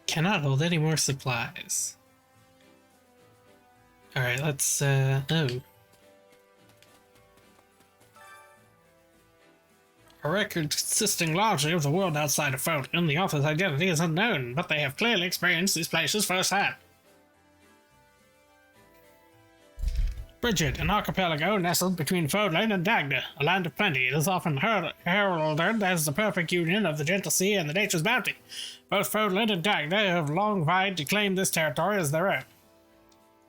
Cannot hold any more supplies. Alright, let's, oh. A record consisting largely of the world outside of Foden, the author's identity is unknown, but they have clearly experienced these places firsthand. Bridget, an archipelago nestled between Fodland and Dagda, a land of plenty. It is often heralded as the perfect union of the gentle sea and the nature's bounty. Both Fodland and Dagda have long vied to claim this territory as their own.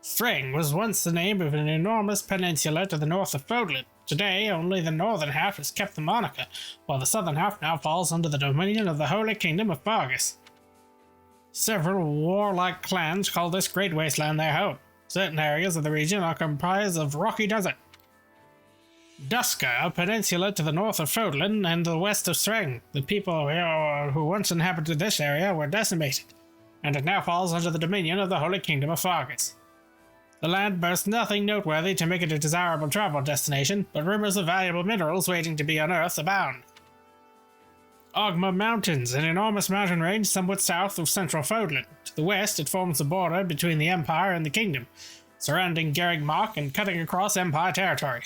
String was once the name of an enormous peninsula to the north of Fodland. Today, only the northern half has kept the moniker, while the southern half now falls under the dominion of the Holy Kingdom of Fargus. Several warlike clans call this great wasteland their home. Certain areas of the region are comprised of rocky desert. Duska, a peninsula to the north of Fodland and the west of String. The people who once inhabited this area were decimated, and it now falls under the dominion of the Holy Kingdom of Fargus. The land boasts nothing noteworthy to make it a desirable travel destination, but rumors of valuable minerals waiting to be unearthed abound. Ogma Mountains, an enormous mountain range somewhat south of central Fodland. To the west, it forms the border between the Empire and the Kingdom, surrounding Rgbunpro and cutting across Empire territory.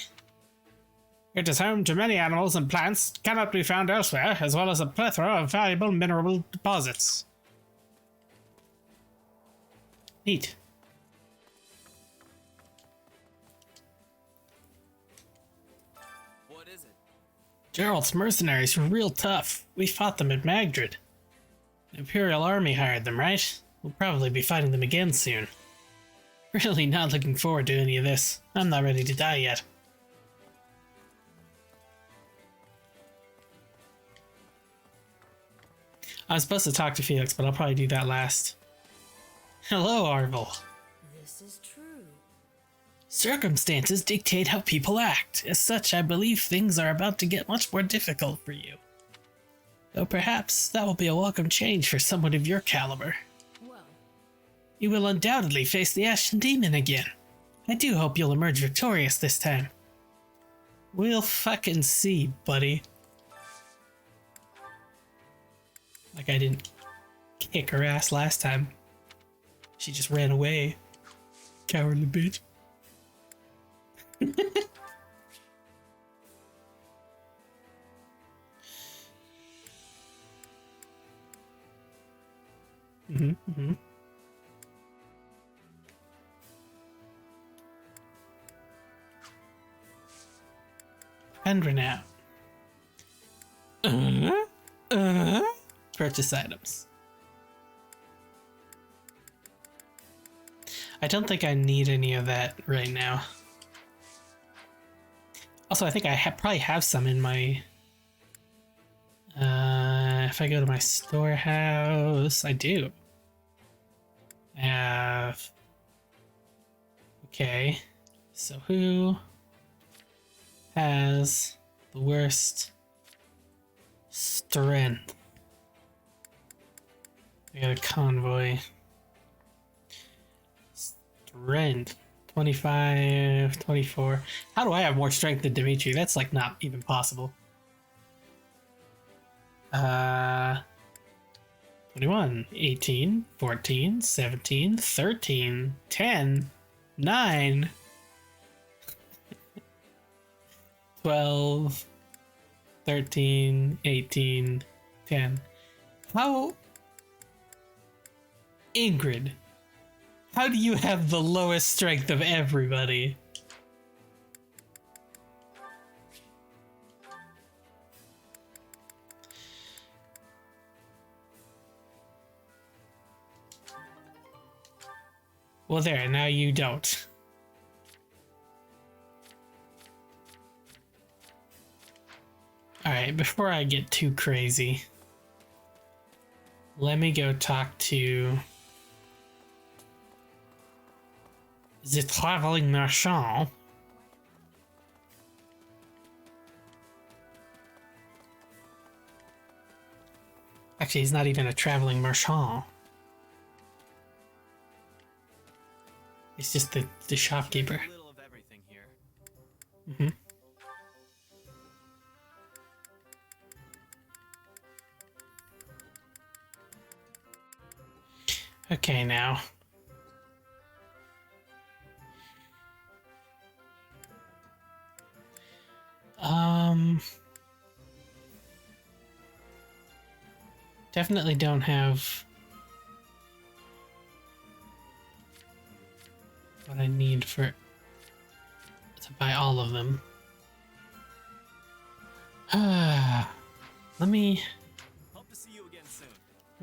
It is home to many animals and plants that cannot be found elsewhere, as well as a plethora of valuable mineral deposits. Neat. Gerald's mercenaries were real tough. We fought them at Magdred. The Imperial Army hired them, right? We'll probably be fighting them again soon. Really not looking forward to any of this. I'm not ready to die yet. I was supposed to talk to Felix, but I'll probably do that last. Hello, Arvel. This is true. Circumstances dictate how people act. As such, I believe things are about to get much more difficult for you. Though perhaps that will be a welcome change for someone of your caliber. Well, You will undoubtedly face the Ashen Demon again. I do hope you'll emerge victorious this time. We'll fucking see, buddy. Like I didn't kick her ass last time. She just ran away. Cowardly bitch. And renown. Purchase items. I don't think I need any of that right now. Also, I think I probably have some in my... if I go to my storehouse, I do. I have... Okay. So who has the worst strength? I got a convoy. Strength. 25, 24. How do I have more strength than Dimitri? That's like not even possible. 21, 18, 14, 17, 13, 10, 9, 12, 13, 18, 10. How... Ingrid, how do you have the lowest strength of everybody? Well, there, now you don't. Alright, before I get too crazy, let me go talk to the traveling marchand. Actually, he's not even a traveling marchand. He's just the shopkeeper. A little of everything here. Mm-hmm. Okay, now. Definitely don't have what I need to buy all of them. Let me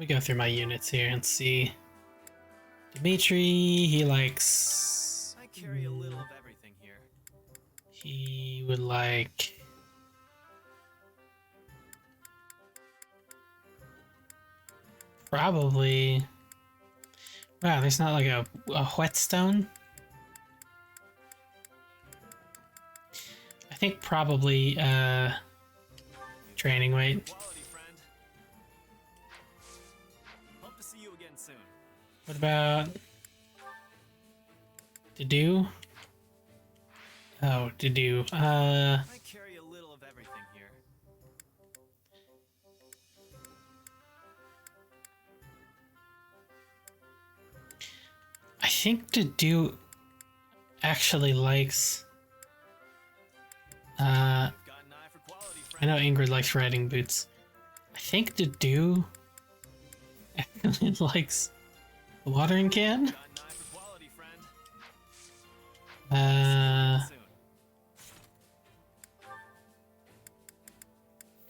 go through my units here and see. Dimitri, he likes. I carry a little of everything here. He would like. Probably. Wow, there's not like a whetstone. I think probably training weight. Quality, friend. Hope to see you again soon. What about to do? Oh, to do. I carry a little of everything here. I think to do actually likes. Got an eye for quality, I friend. know Ingrid likes riding boots. I think to do actually likes the watering can. Got an eye for quality, friend. Soon.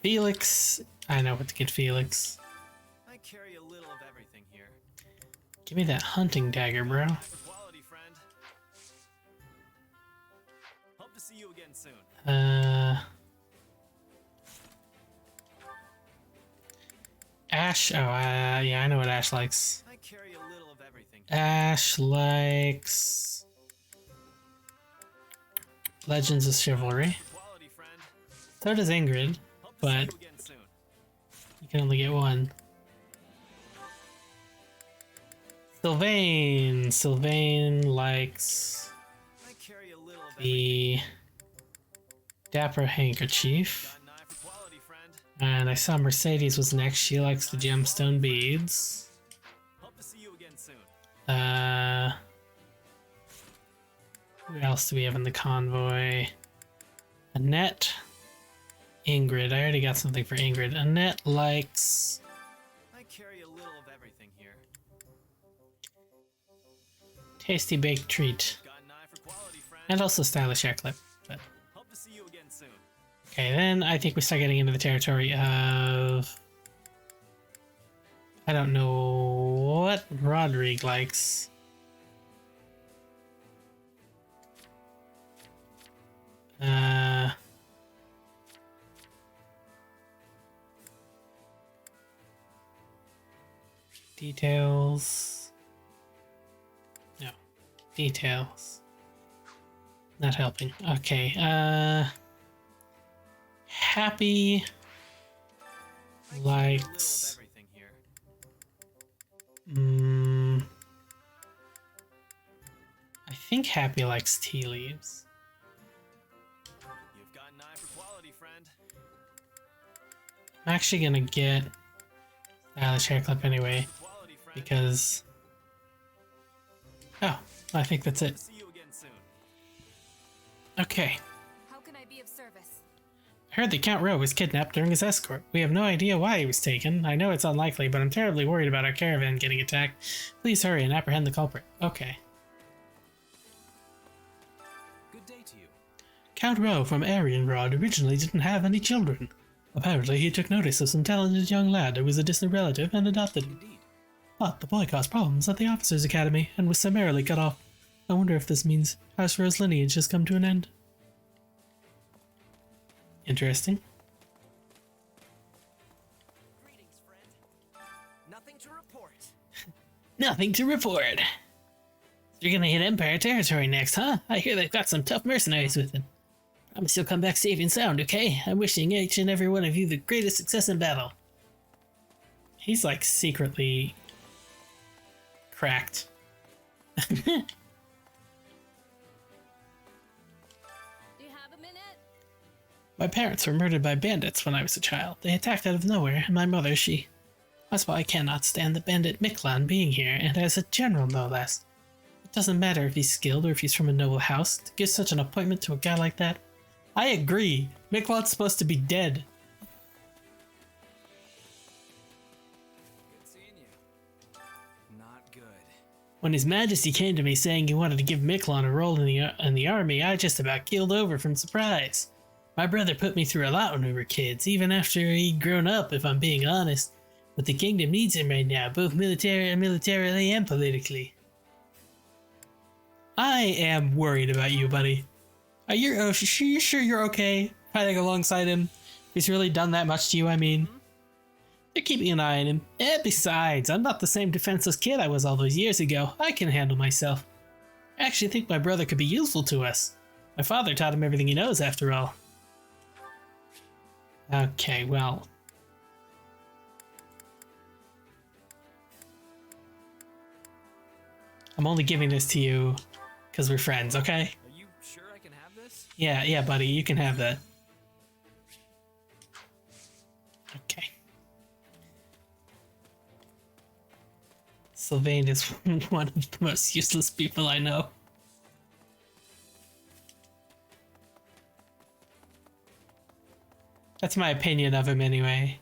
Felix. I know what to get Felix. I carry a little of everything here. Give me that hunting dagger, bro. Eye for quality, friend. Hope to see you again soon. Ash. Oh, yeah, I know what Ash likes. I carry a little of everything here. Ash likes Legends of Chivalry. Quality, friend. So does Ingrid, Hope to but see you again soon. you can only get one. Sylvain. Sylvain likes I carry a little of everything. the Dapper Handkerchief. Got an eye for quality, friend. And I saw Mercedes was next. She likes the gemstone beads. Hope to see you again soon. Who else do we have in the convoy? Annette. Ingrid. I already got something for Ingrid. Annette likes I carry a little of everything here. Tasty Baked Treat. Got an eye for quality, friend. And also Stylish Hair Clip. But Hope to see you again soon. okay, then I think we start getting into the territory of... I don't know what Rodrigue likes. Details. No. Details. Not helping. Okay, Happy I carry a little of likes... everything here. I think Happy likes tea leaves. You've got an eye for quality, friend. I'm actually gonna get Stylish Hair Clip anyway, Quality, friend. because... Oh, I think that's it. See you again soon. Okay. How can I be of service? I heard that Count Rowe was kidnapped during his escort. We have no idea why he was taken. I know it's unlikely, but I'm terribly worried about our caravan getting attacked. Please hurry and apprehend the culprit. Okay. Good day to you. Count Rowe from Rgbunpro originally didn't have any children. Apparently, he took notice of some talented young lad who was a distant relative and adopted him. Indeed. But the boy caused problems at the officers' academy and was summarily cut off. I wonder if this means House Rowe's lineage has come to an end. Interesting. Greetings, friend. Nothing to report. Nothing to report. You're gonna hit Empire territory next, huh? I hear they've got some tough mercenaries with them. Promise you'll come back safe and sound, okay? I'm wishing each and every one of you the greatest success in battle. He's like secretly cracked. Do you have a minute? My parents were murdered by bandits when I was a child. They attacked out of nowhere, and my mother, she That's why I cannot stand the bandit Miklan being here, and as a general no less. It doesn't matter if he's skilled or if he's from a noble house. To give such an appointment to a guy like that, I agree. Miklan's supposed to be dead. Good seeing you. Not good. When His Majesty came to me saying he wanted to give Miklan a role in the army, I just about keeled over from surprise. My brother put me through a lot when we were kids, even after he'd grown up, if I'm being honest. But the kingdom needs him right now, both militarily and politically. I am worried about you, buddy. Are you sure you're okay fighting alongside him? He's really done that much to you, I mean. They're keeping an eye on him. And besides, I'm not the same defenseless kid I was all those years ago. I can handle myself. I actually think my brother could be useful to us. My father taught him everything he knows, after all. Okay, well. I'm only giving this to you because we're friends, okay? Are you sure I can have this? Yeah, buddy, you can have that. Okay. Sylvain is one of the most useless people I know. That's my opinion of him anyway.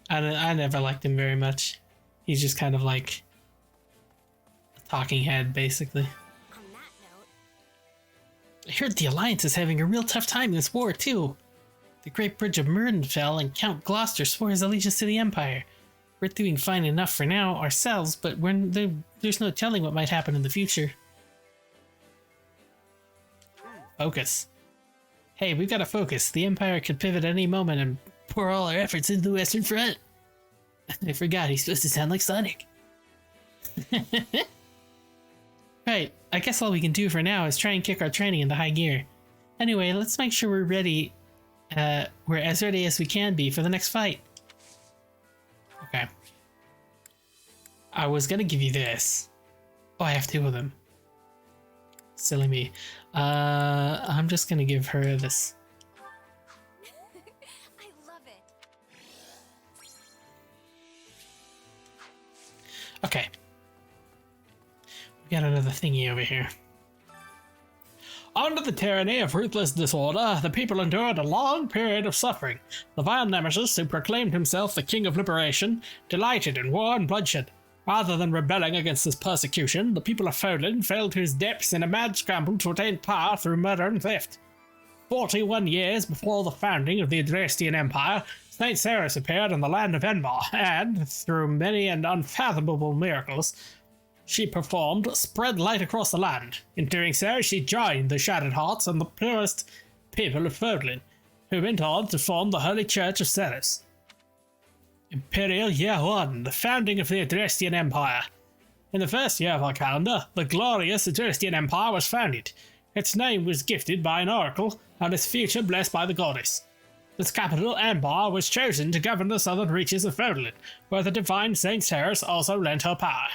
I never liked him very much. He's just kind of like a talking head, basically. On that note, I heard the Alliance is having a real tough time in this war, too. The Great Bridge of Murden fell, and Count Gloucester swore his allegiance to the Empire. We're doing fine enough for now, ourselves, but there's no telling what might happen in the future. Focus. Hey, we've got to focus. The Empire could pivot at any moment and pour all our efforts into the Western Front. I forgot, he's supposed to sound like Sonic. Right, I guess all we can do for now is try and kick our training into high gear. Anyway, let's make sure we're ready. We're as ready as we can be for the next fight. Okay. I was gonna give you this. Oh, I have two of them. Silly me. I'm just gonna give her this. I love it. Okay. We got another thingy over here. Under the tyranny of ruthless disorder, the people endured a long period of suffering. The vile nemesis, who proclaimed himself the king of liberation, delighted in war and bloodshed. Rather than rebelling against this persecution, the people of Fodlan fell to his depths in a mad scramble to attain power through murder and theft. 41 years before the founding of the Adrestian Empire, Saint Ceres appeared in the land of Enbar, and, through many and unfathomable miracles, she performed spread light across the land. In doing so, she joined the Shattered Hearts and the purest people of Fodlan, who went on to form the Holy Church of Ceres. Imperial Year 1, the founding of the Adrestian Empire. In the first year of our calendar, the glorious Adrestian Empire was founded. Its name was gifted by an oracle, and its future blessed by the goddess. Its capital, Ambar, was chosen to govern the southern reaches of Fodlan, where the divine Saint Ceres also lent her power.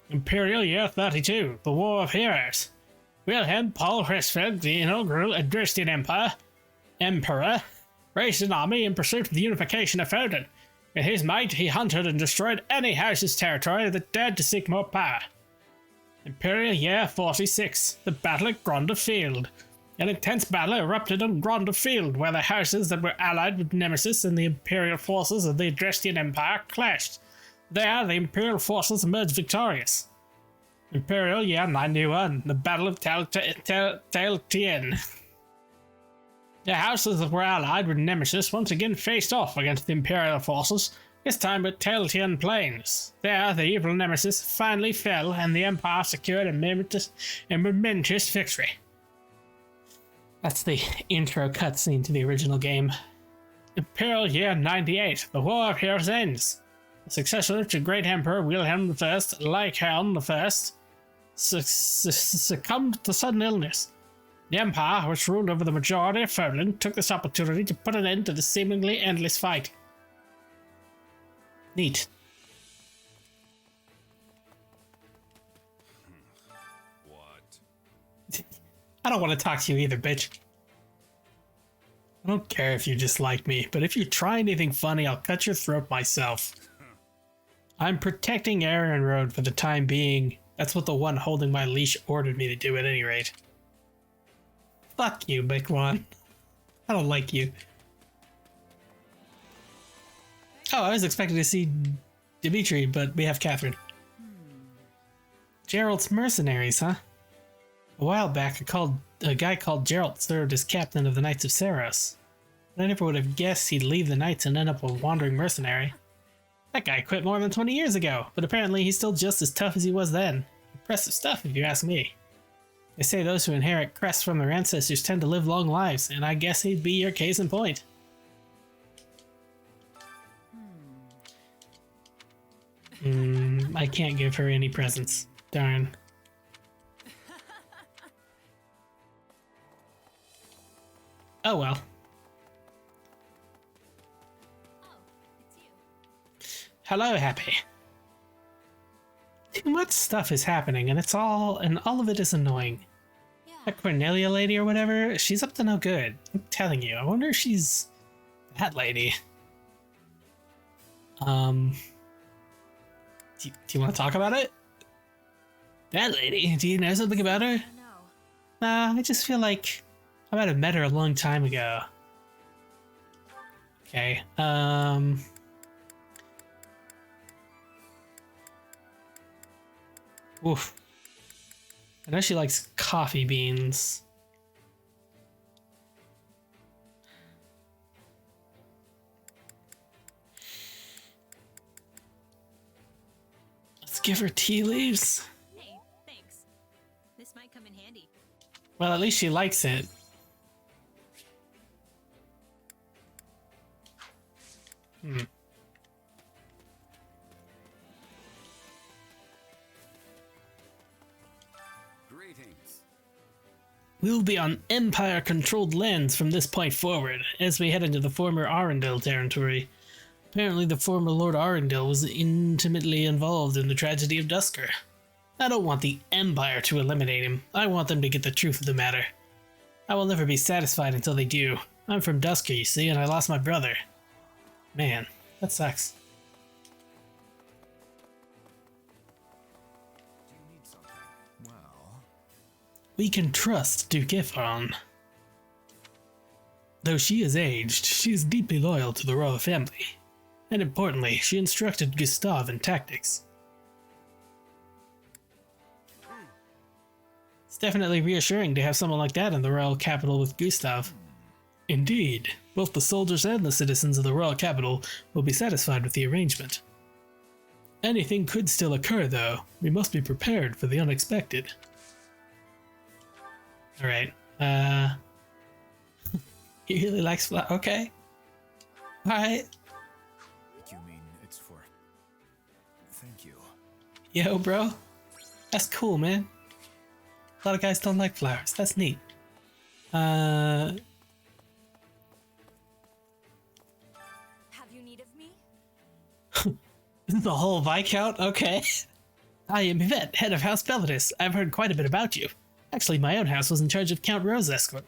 Imperial Year 32, the War of Heroes. Wilhelm Paul Hresfeld, the inaugural Adrestian Emperor, raised an army in pursuit of the unification of Fodlan. In his might, he hunted and destroyed any house's territory that dared to seek more power. Imperial Year 46, the Battle at Gronda Field. An intense battle erupted on Gronda Field, where the houses that were allied with Nemesis and the Imperial forces of the Adrestian Empire clashed. There, the Imperial forces emerged victorious. Imperial Year 91, the Battle of Taltien. The houses that were allied with Nemesis once again faced off against the Imperial forces, this time at Taltien Plains. There, the evil Nemesis finally fell, and the Empire secured a momentous victory. That's the intro cutscene to the original game. Imperial Year 98, the War of Heroes ends. The successor to Great Emperor Wilhelm I, Lychelm I, succumbed to sudden illness. The Empire, which ruled over the majority of Fodlan, took this opportunity to put an end to the seemingly endless fight. Neat. What? I don't want to talk to you either, bitch. I don't care if you dislike me, but if you try anything funny, I'll cut your throat myself. I'm protecting Aaron Road for the time being. That's what the one holding my leash ordered me to do at any rate. Fuck you, Big One. I don't like you. Oh, I was expecting to see Dimitri, but we have Catherine. Gerald's mercenaries, huh? A while back, a guy called Gerald served as captain of the Knights of Saros. I never would have guessed he'd leave the Knights and end up a wandering mercenary. That guy quit more than 20 years ago, but apparently he's still just as tough as he was then. Impressive stuff, if you ask me. They say those who inherit crests from their ancestors tend to live long lives, and I guess he'd be your case in point. I can't give her any presents. Darn. Oh well. Oh, it's you. Hello, Happy. Too much stuff is happening, and all of it is annoying. Yeah. That Cornelia lady or whatever, she's up to no good. I'm telling you. I wonder if she's that lady. Do you want to talk about it? That lady? Do you know something about her? I know. Nah, I just feel like I might have met her a long time ago. Okay, oof. I know she likes coffee beans. Let's give her tea leaves. Hey, thanks. This might come in handy. Well, at least she likes it. Greetings. We'll be on Empire-controlled lands from this point forward, as we head into the former Arundel territory. Apparently the former Lord Arundel was intimately involved in the tragedy of Dusker. I don't want the Empire to eliminate him. I want them to get the truth of the matter. I will never be satisfied until they do. I'm from Dusker, you see, and I lost my brother. Man, that sucks. Do you need something? Well, We can trust Duke Ifron. Though she is aged, she is deeply loyal to the royal family. And importantly, she instructed Gustave in tactics. It's definitely reassuring to have someone like that in the royal capital with Gustave. Indeed, both the soldiers and the citizens of the royal capital will be satisfied with the arrangement. Anything could still occur, though. We must be prepared for the unexpected. Alright, he really likes flower. Okay. Alright. you mean it's for... Thank you. Yo, bro. That's cool, man. A lot of guys don't like flowers. That's neat. Have you need of me? The whole Viscount? Okay. I am Yvette, head of House Belvedus. I've heard quite a bit about you. Actually, my own house was in charge of Count Rose's escort.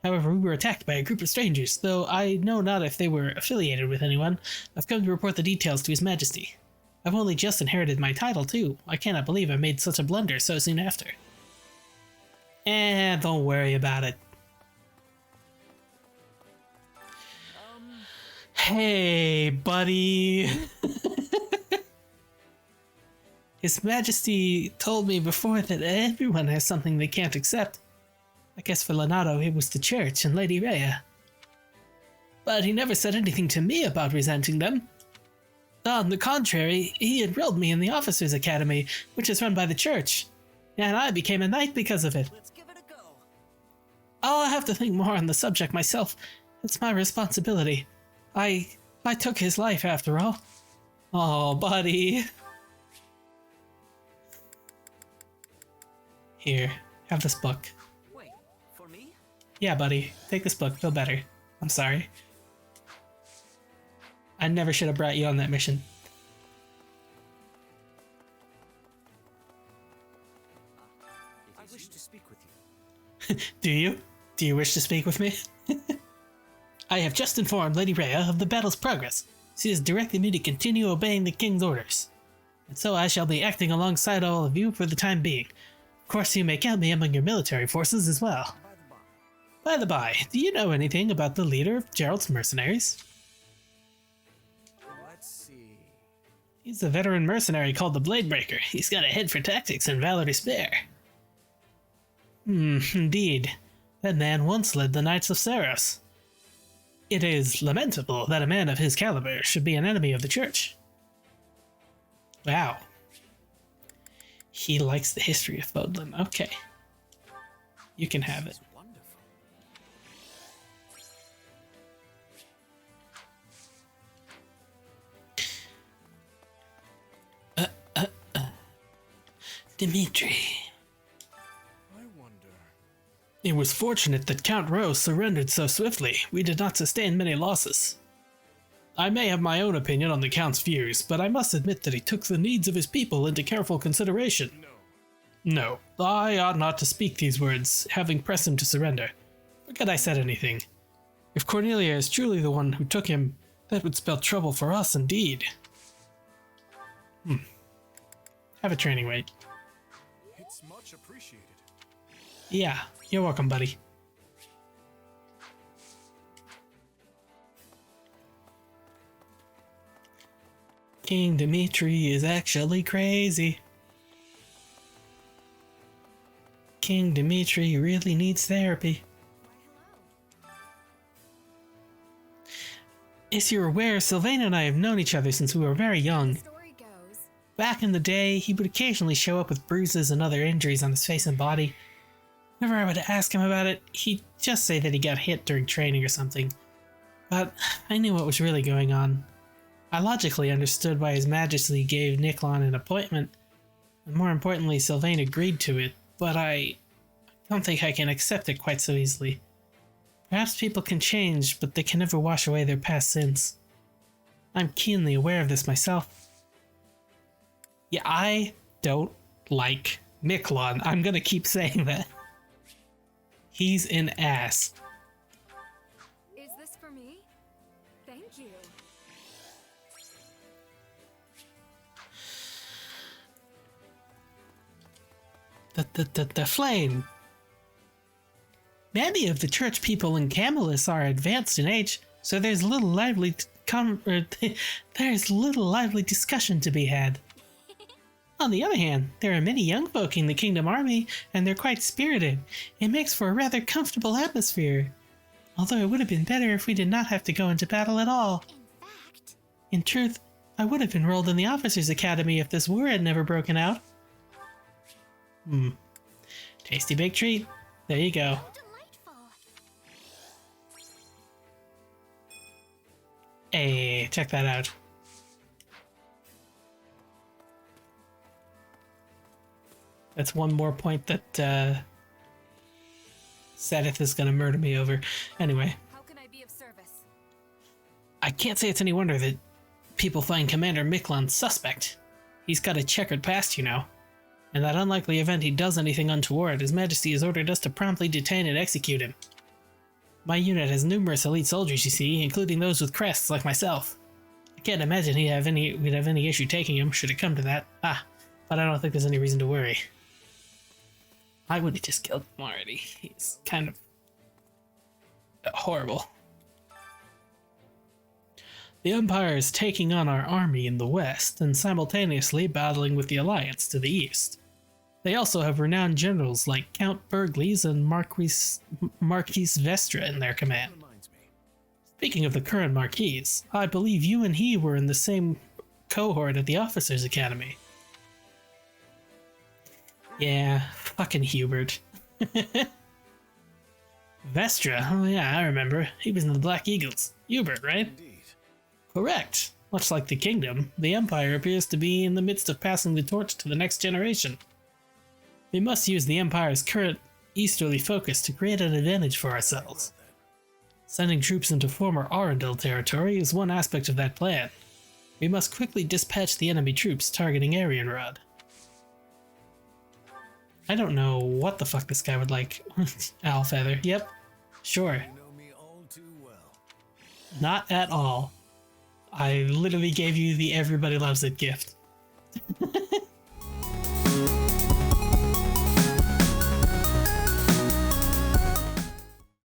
However, we were attacked by a group of strangers, though I know not if they were affiliated with anyone. I've come to report the details to His Majesty. I've only just inherited my title, too. I cannot believe I made such a blunder so soon after. Don't worry about it. Hey, buddy. His Majesty told me before that everyone has something they can't accept. I guess for Leonardo it was the church and Lady Rhea. But he never said anything to me about resenting them. On the contrary, he enrolled me in the Officers' Academy, which is run by the church. And I became a knight because of it. Let's give it a go. I'll have to think more on the subject myself. It's my responsibility. I took his life after all. Oh, buddy. Here, have this book. Wait, for me? Yeah, buddy, take this book. Feel better. I'm sorry. I never should have brought you on that mission. I wish to speak with you. Do you? Do you wish to speak with me? I have just informed Lady Rhea of the battle's progress. She has directed me to continue obeying the king's orders. And so I shall be acting alongside all of you for the time being. Of course, you may count me among your military forces as well. By the by, do you know anything about the leader of Gerald's mercenaries? Let's see. He's a veteran mercenary called the Bladebreaker. He's got a head for tactics and valor to spare. Indeed. That man once led the Knights of Saros. It is lamentable that a man of his caliber should be an enemy of the church. Wow. He likes the history of Bodlin. Okay. You can have it. Wonderful. Dimitri. I wonder. It was fortunate that Count Rose surrendered so swiftly. We did not sustain many losses. I may have my own opinion on the Count's views, but I must admit that he took the needs of his people into careful consideration. No, I ought not to speak these words, having pressed him to surrender. Forget I said anything. If Cornelia is truly the one who took him, that would spell trouble for us indeed. Have a training weight. It's much appreciated. Yeah, you're welcome, buddy. King Dimitri is actually crazy. King Dimitri really needs therapy. As you're aware, Sylvain and I have known each other since we were very young. Story goes. Back in the day, he would occasionally show up with bruises and other injuries on his face and body. Whenever I would ask him about it, he'd just say that he got hit during training or something. But I knew what was really going on. I logically understood why His Majesty gave Niklon an appointment, and more importantly, Sylvain agreed to it, but I don't think I can accept it quite so easily. Perhaps people can change, but they can never wash away their past sins. I'm keenly aware of this myself. Yeah, I don't like Niklon. I'm gonna keep saying that. He's an ass. Is this for me? Thank you. The flame. Many of the church people in Camelus are advanced in age, so there's little lively discussion to be had. On the other hand, there are many young folk in the Kingdom Army, and they're quite spirited. It makes for a rather comfortable atmosphere. Although it would have been better if we did not have to go into battle at all. In fact, In truth, I would have enrolled in the Officers' Academy if this war had never broken out. Tasty big treat. There you go. delightful. Hey, check that out. That's one more point that Sedith is gonna murder me over. Anyway, How can I be of service? I can't say it's any wonder that people find Commander Miklon suspect. He's got a checkered past, you know. In that unlikely event he does anything untoward, His Majesty has ordered us to promptly detain and execute him. My unit has numerous elite soldiers, you see, including those with crests like myself. I can't imagine we'd have any issue taking him, should it come to that. But I don't think there's any reason to worry. I would have just killed him already. He's kind of horrible. The Empire is taking on our army in the west and simultaneously battling with the Alliance to the east. They also have renowned generals like Count Burgles and Marquis Vestra in their command. Reminds me. Speaking of the current Marquis, I believe you and he were in the same cohort at the Officers' Academy. Yeah, fucking Hubert. Vestra, oh yeah, I remember. He was in the Black Eagles. Hubert, right? Indeed. Correct. Much like the kingdom, the Empire appears to be in the midst of passing the torch to the next generation. We must use the Empire's current easterly focus to create an advantage for ourselves. Sending troops into former Arundel territory is one aspect of that plan. We must quickly dispatch the enemy troops targeting Arianrod. I don't know what the fuck this guy would like. Owl feather. Yep. Sure. You know me all too well. Not at all. I literally gave you the everybody loves it gift.